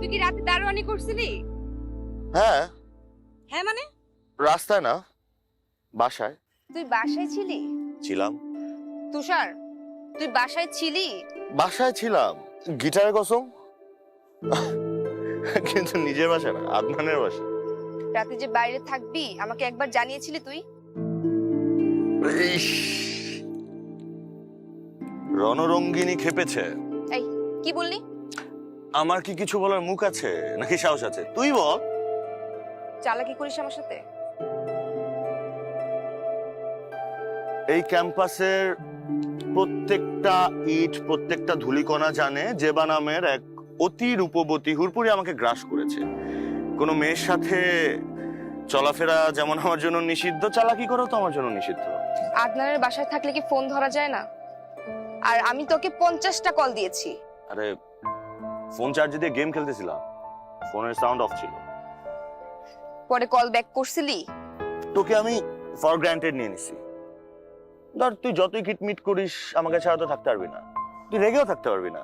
তুই কি রাতে দারোয়ানি করছিলি? হ্যাঁ, হ্যাঁ মানে রাস্তায় না, বাসায় তুই বাসায় ছিলি? ছিলাম। তুষার, তুই বাসায় ছিলি? বাসায় ছিলাম, গিটারের কসম। কিন্তু নিজের বাসা না, আদনানের বাসা। রাতে যে বাইরে থাকবি আমাকে একবার জানিয়েছিলি তুই? ইস, রণরঙ্গিনী খেপেছে। এই কি বললি? আমার কি কিছু বলার মুখ আছে নাকি সাহস আছে? তুই বল। চালাকি করিস আমার সাথে? এই ক্যাম্পাসের প্রত্যেকটা ইট, প্রত্যেকটা ধূলিকণা জানে জেবা নামের এক অতি রূপবতী হুরপুরি আমাকে গ্রাস করেছে। কোনো মেয়ের সাথে চলাফেরা যেমন আমার জন্য নিষিদ্ধ, চালাকি করাও তো আমার জন্য নিষিদ্ধ। আদনানের বাসায় থাকলে কি ফোন ধরা যায় না? আর আমি তোকে 50টা কল দিয়েছি। আরে ফোন চার্জ দিয়ে গেম খেলতেছিলাম, ফোনের সাউন্ড অফ ছিল। পরে কল ব্যাক করছিলি? তোকে আমি ফর গ্রান্টেড নিয়ে নিছি। ধর তুই যতই কিটমিট করিস আমাকে ছাড়া তো থাকতে পারবি না, তুই রেগেও থাকতে পারবি না।